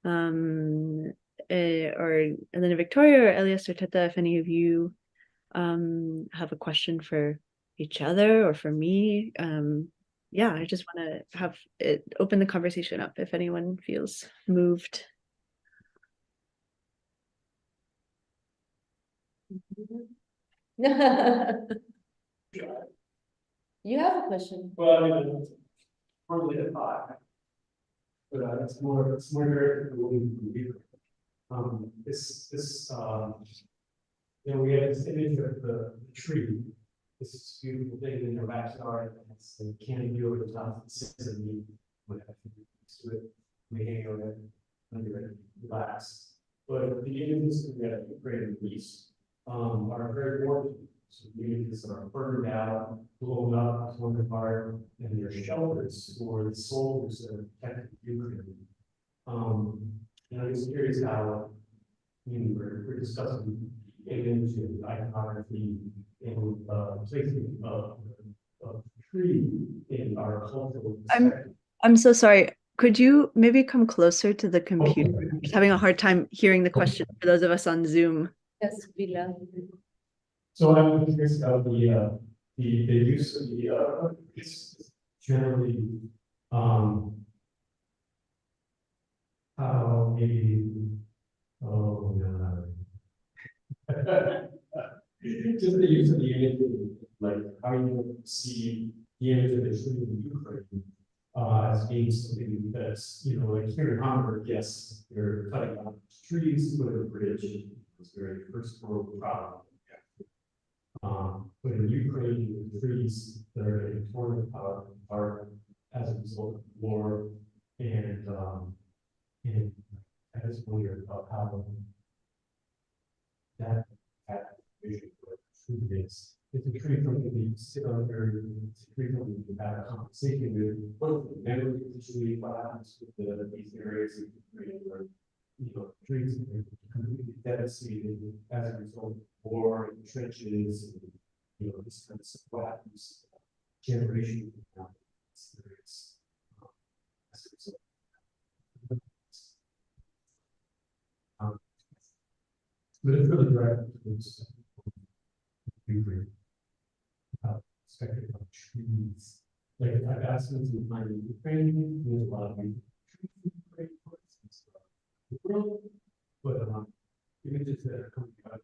A: Elena Victoria or Elias or Teta, if any of you have a question for each other or for me. Yeah, I just want to have it open the conversation up if anyone feels moved.
B: You have a question.
E: Well, I mean, it's probably a thought, but it's more direct than what we do. You know, we have this image of the tree. This beautiful thing in your backyard. It's the candy view of the top. It sits in the we hang on it, under it, relax. But the images that we create these are very important. So the images are burned out, blown up, torn apart, and they're shelters for the souls that are protected Ukraine. And I'm just curious how we're discussing image and iconography and placing of tree in our cultural perspective.
A: I'm so sorry. Could you maybe come closer to the computer? I'm just having a hard time hearing the question for those of us on Zoom.
B: Yes, Villa.
E: So I'm curious about the use of the it's generally how maybe just the use of the image, like how you see the image of the tree in Ukraine as being something that's, you know, like here in Hamburg, yes, you're cutting down trees to put a bridge. It's a very first world problem. But in Ukraine, the trees that are getting torn apart are as a result of war, and I just wonder about how that vision for a tree is. It's a tree from the you sit under, it's a tree from you have a conversation with. What are the memories of the tree? What happens with these areas of Ukraine where, you know, trees are completely devastated as a result of war and trenches, and, you know, this kind of stuff. What happens generation from now experience as a result. But it's really direct towards Ukraine. Perspective of trees. Like I've asked them to find Ukraine, there's a lot of trees, but images that are coming out of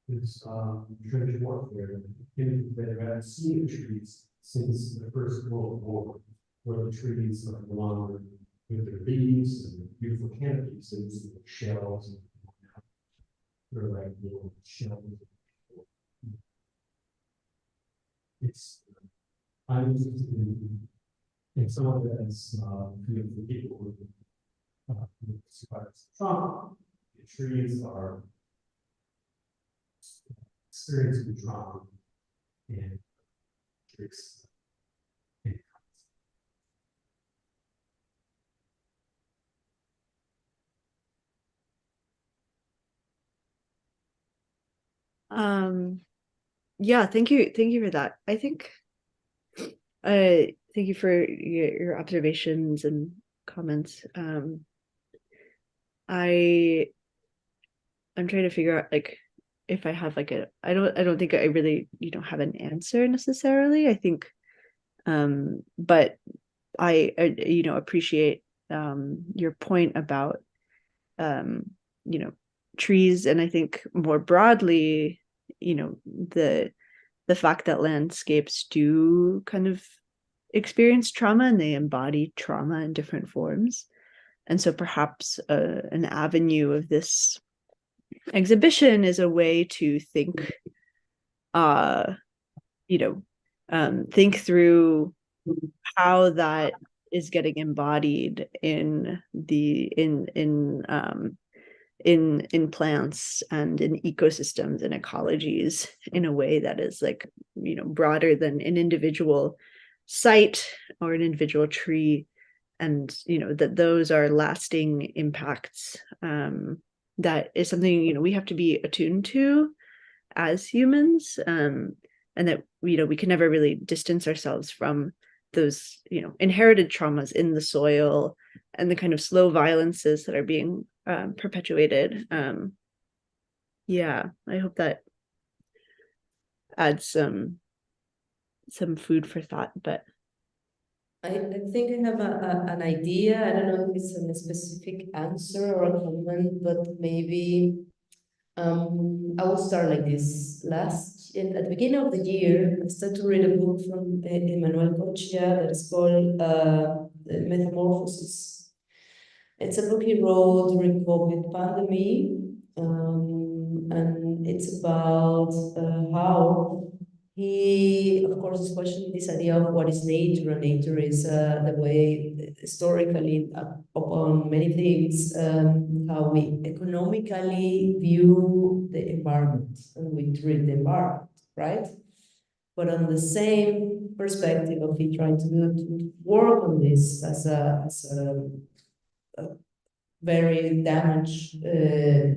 E: there's trench warfare, images that have had seen trees since the First World War, where the trees are no longer with their leaves and beautiful canopies, and shells and they're like little shells. It's I'm interested in some of it as beautiful people who survives trauma. The trees are experiencing trauma and tricks.
A: Yeah, thank you for that. I think thank you for your observations and comments. I'm trying to figure out like if I have like I don't think I really have an answer necessarily. I think but I appreciate your point about trees, and I think more broadly, the fact that landscapes do kind of experience trauma and they embody trauma in different forms. And so perhaps an avenue of this exhibition is a way to think think through how that is getting embodied in plants and in ecosystems and ecologies in a way that is like broader than an individual site or an individual tree, and that those are lasting impacts. That is something we have to be attuned to as humans, and that we can never really distance ourselves from those inherited traumas in the soil and the kind of slow violences that are being perpetuated. Yeah, I hope that adds some food for thought, but
B: I think I have an idea. I don't know if it's a specific answer or a comment, but maybe I will start like this. At the beginning of the year, I started to read a book from Emmanuel Cochia that is called Metamorphosis. It's a book he wrote during COVID pandemic, and it's about how he, of course, is questioning this idea of what is nature, and nature is the way historically upon many things, how we economically view the environment and we treat the environment, right? But on the same perspective of he trying to work on this as a very damaged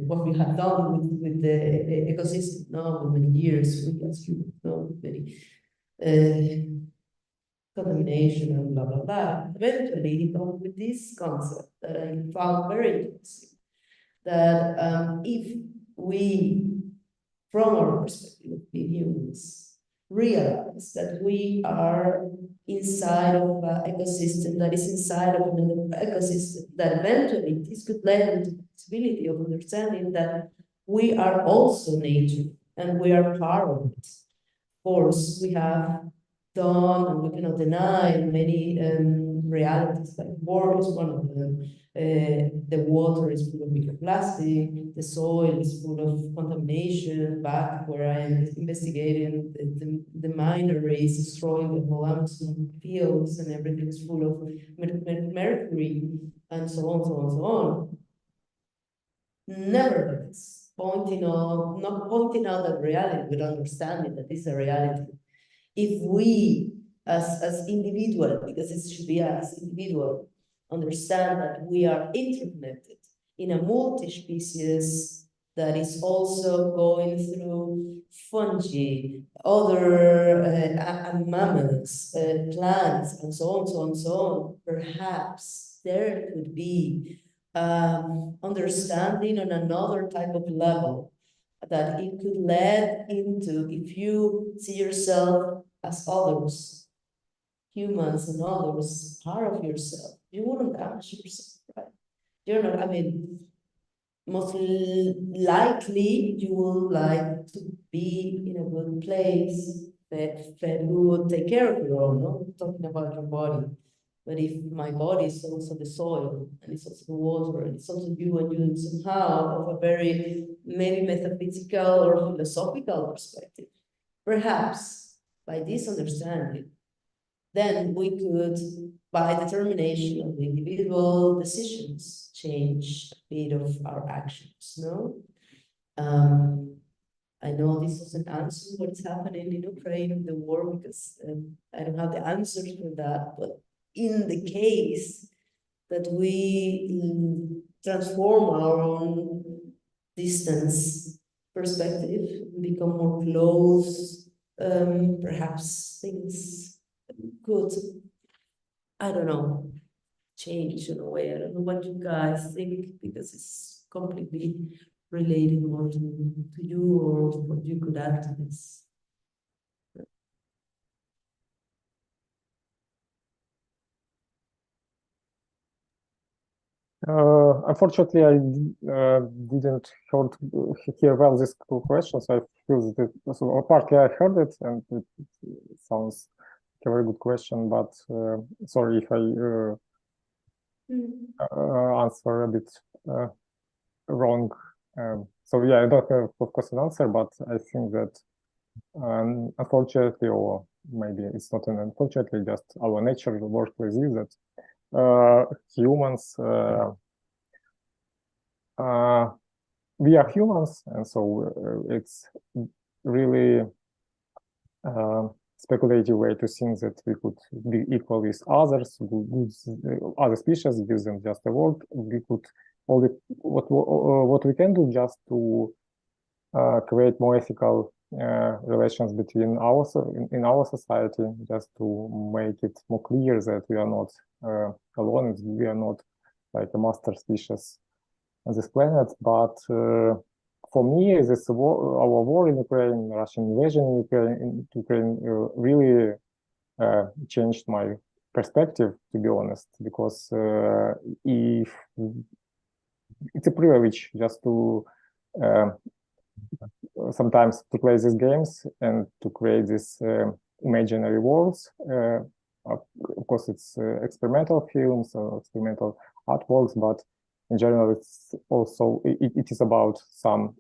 B: what we have done with the ecosystem now for many years, we as humans know many contamination and blah blah blah. Eventually he comes with this concept that I found very interesting. That if we, from our perspective of being humans, realize that we are inside of an ecosystem that is inside of another ecosystem, that eventually this could lead to the possibility of understanding that we are also nature and we are part of it. Of course, we have done, and we cannot deny, many realities, like war is one of them. The water is full of microplastic, the soil is full of contamination. Back where I am investigating, the miner is destroying the whole Amazon fields, and everything is full of mercury, and so on, so on, so on. Nevertheless, not pointing out that reality, but understanding that it's a reality. If we, as individuals, because it should be us, individual, understand that we are interconnected in a multi-species that is also going through fungi, other mammals, plants, and so on, so on, so on, perhaps there could be understanding on another type of level that it could lead into, if you see yourself as others, humans and others, part of yourself, you wouldn't damage yourself, right? You're not, I mean, most likely you will like to be in a good place that would take care of your own, not talking about your body. But if my body is also the soil, and it's also the water, and it's also you, and you somehow of a very maybe metaphysical or philosophical perspective, perhaps by this understanding, then we could, by determination of the individual decisions, change a bit of our actions, no? I know this doesn't answer what's happening in Ukraine, the war, because I don't have the answers for that, but in the case that we transform our own distance perspective, become more close, perhaps things could, I don't know, change in a way. I don't know what you guys think, because it's completely related more to you, or what you could add to this.
D: Unfortunately, I didn't hear well this question, so I feel that so partly I heard it, and it sounds like a very good question, but sorry if I answer a bit wrong. So yeah, I don't have, of course, an answer, but I think that unfortunately, or maybe it's not an unfortunately, just our nature works with this, that humans, we are humans, and so it's really speculative way to think that we could be equal with others, other species, give them just a word. We could only what we can do just to create more ethical relations between in our society, just to make it more clear that we are not alone, we are not like a master species on this planet, but for me, this war, our war in Ukraine, Russian invasion in Ukraine, really changed my perspective, to be honest, because if it's a privilege just to sometimes to play these games and to create these imaginary worlds. Of course, it's experimental films or experimental artworks, but in general, it's also it is about some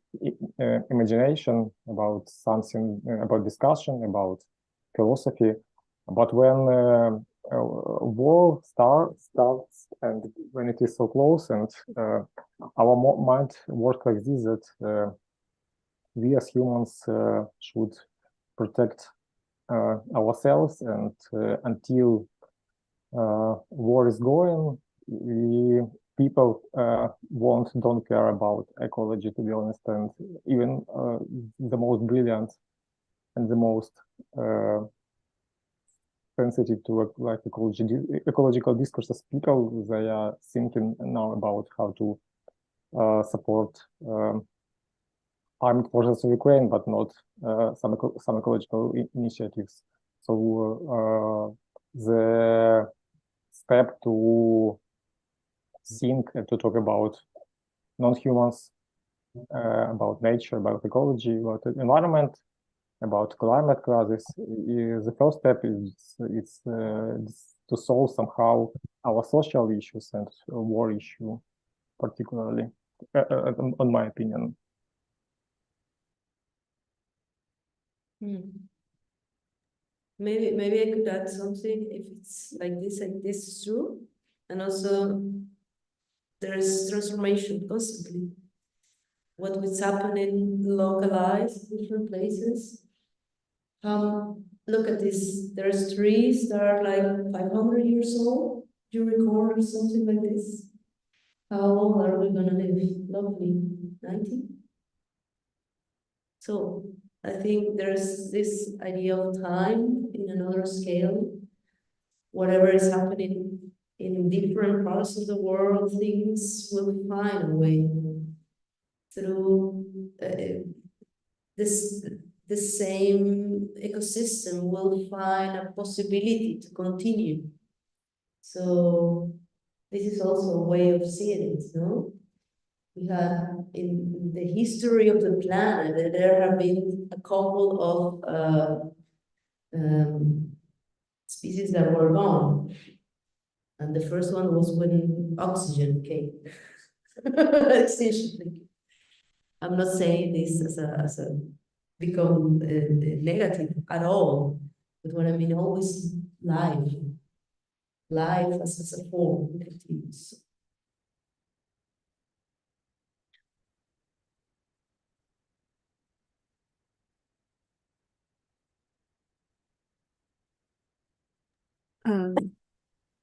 D: imagination, about something, about discussion, about philosophy. But when war starts, and when it is so close, and our mind works like this, that we as humans should protect ourselves, and until war is going, people don't care about ecology, to be honest, and even the most brilliant and the most sensitive to like ecological discourses people, they are thinking now about how to support armed forces of Ukraine, but not some ecological initiatives. So the step to think and to talk about non-humans, about nature, about ecology, about the environment, about climate crisis, the first step is to solve somehow our social issues and war issue, particularly, in my opinion.
B: Maybe I could add something. If it's like this is true, and also there is transformation constantly. What is happening localized in different places. Look at this. There's trees that are like 500 years old. You record something like this. How old are we gonna live? Lovely, 90. So I think there's this idea of time in another scale. Whatever is happening in different parts of the world, things will find a way through the same ecosystem will find a possibility to continue. So this is also a way of seeing it, no? We have in the history of the planet, there have been a couple of species that were gone. And the first one was when oxygen came. I'm not saying this as a become negative at all, but what I mean, always life as a form continues.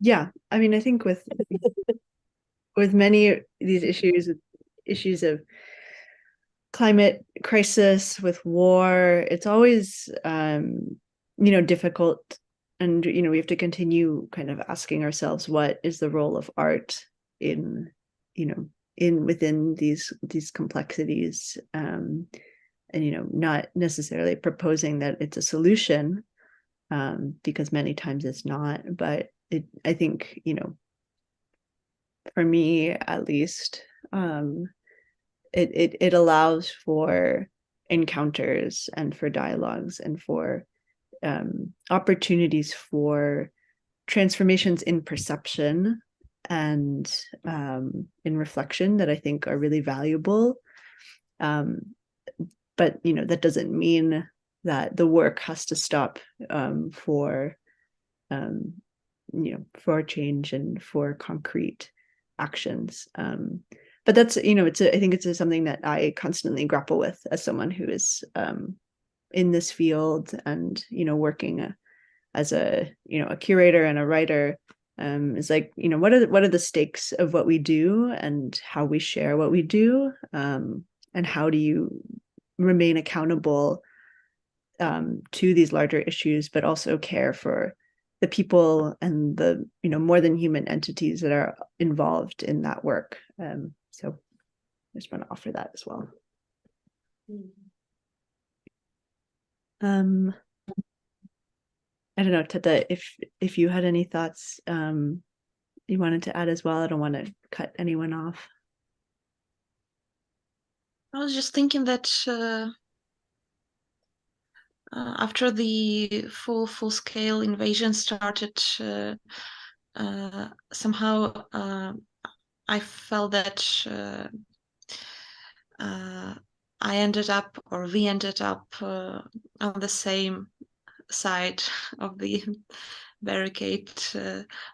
A: Yeah, I mean, I think with many of these issues of climate crisis, with war, it's always difficult, and we have to continue kind of asking ourselves, what is the role of art in within these complexities, and not necessarily proposing that it's a solution, because many times it's not, but I think for me at least, it allows for encounters and for dialogues and for opportunities for transformations in perception and in reflection that I think are really valuable. But that doesn't mean that the work has to stop for change and for concrete actions. But that's I think it's something that I constantly grapple with as someone who is in this field and working as a curator and a writer. Is like what are the stakes of what we do and how we share what we do, and how do you remain accountable to these larger issues, but also care for the people and the more than human entities that are involved in that work. So I just want to offer that as well. I don't know, Teta, if you had any thoughts you wanted to add as well. I don't want to cut anyone off.
C: I was just thinking that after the full-scale invasion started, somehow I felt that I ended up, or we ended up, on the same side of the barricade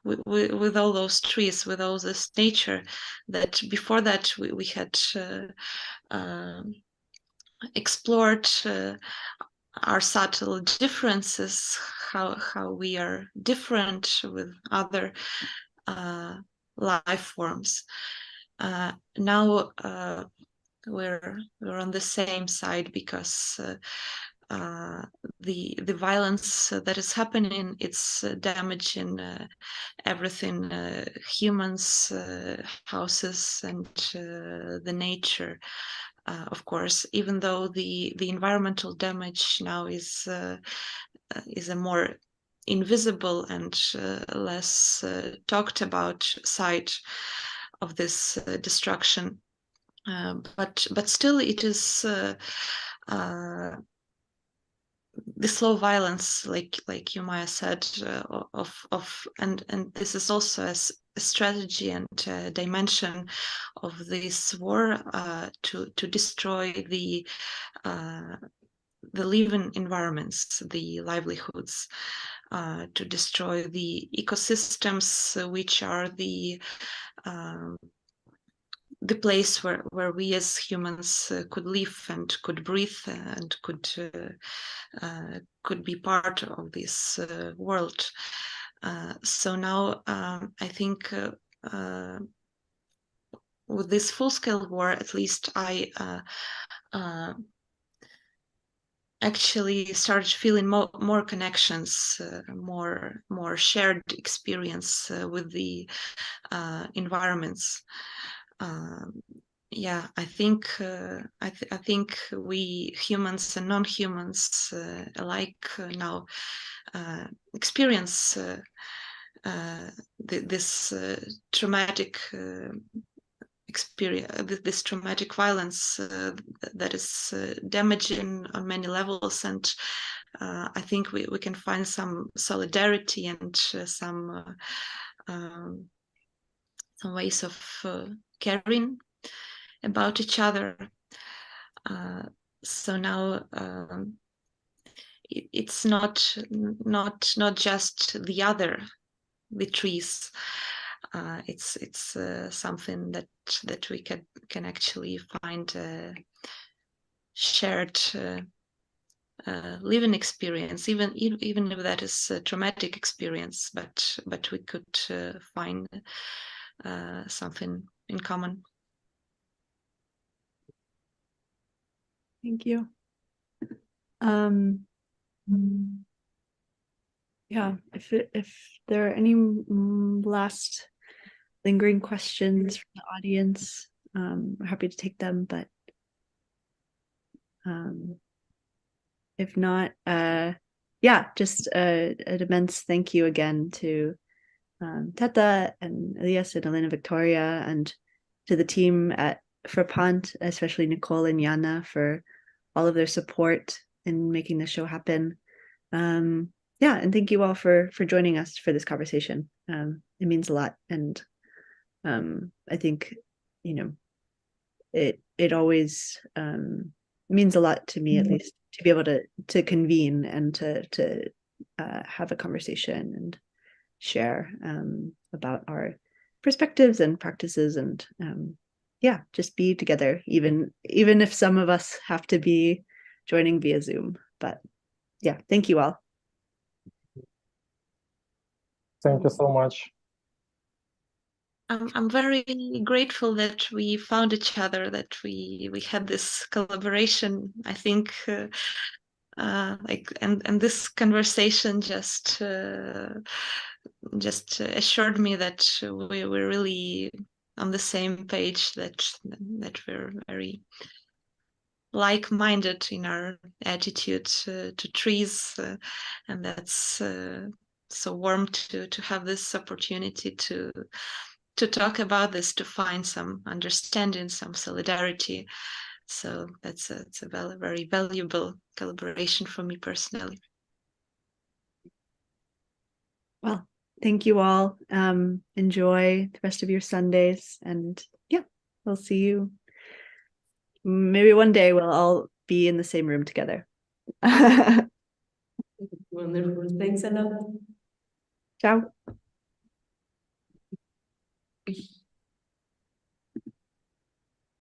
C: with all those trees, with all this nature. That before that we had explored our subtle differences, how we are different with other life forms. Now we're on the same side because the violence that is happening, it's damaging everything, humans, houses, and the nature. Of course, even though the environmental damage now is a more invisible and less talked about side of this destruction, but still it is the slow violence, like you, Maya, said, and this is also a strategy and dimension of this war, to destroy the living environments, the livelihoods, to destroy the ecosystems, which are the place where we as humans could live and could breathe and could be part of this world. So now I think with this full-scale war, at least I actually started feeling more connections, more shared experience with the environments. Yeah, I think I think we humans and non-humans alike now experience this traumatic experience, this traumatic violence that is damaging on many levels, and I think we can find some solidarity and some ways of caring about each other. So now it's not just the other, the trees. It's something that we can actually find a shared living experience, even if that is a traumatic experience, but we could find something in common.
A: Thank you. Yeah, if there are any last lingering questions from the audience, we're happy to take them, but if not, yeah, just an immense thank you again to Teta and Elias and Elena Victoria, and to the team at Frappant, especially Nicole and Jana, for all of their support in making this show happen. Yeah, and thank you all for joining us for this conversation. It means a lot, and I think, you know, it always means a lot to me, at least, to be able to convene and to have a conversation and share about our perspectives and practices, and yeah, just be together, even if some of us have to be joining via Zoom. But yeah, thank you all.
D: Thank you so much.
C: I'm very grateful that we found each other, that we had this collaboration. I think and this conversation just assured me that we're really on the same page, that we're very like-minded in our attitude to trees, and that's so warm to have this opportunity to talk about this, to find some understanding, some solidarity. So it's a very valuable collaboration for me personally.
A: Well, thank you all. Enjoy the rest of your Sundays, and yeah, we'll see you. Maybe one day we'll all be in the same room together.
B: Wonderful. Thanks a lot.
A: Ciao.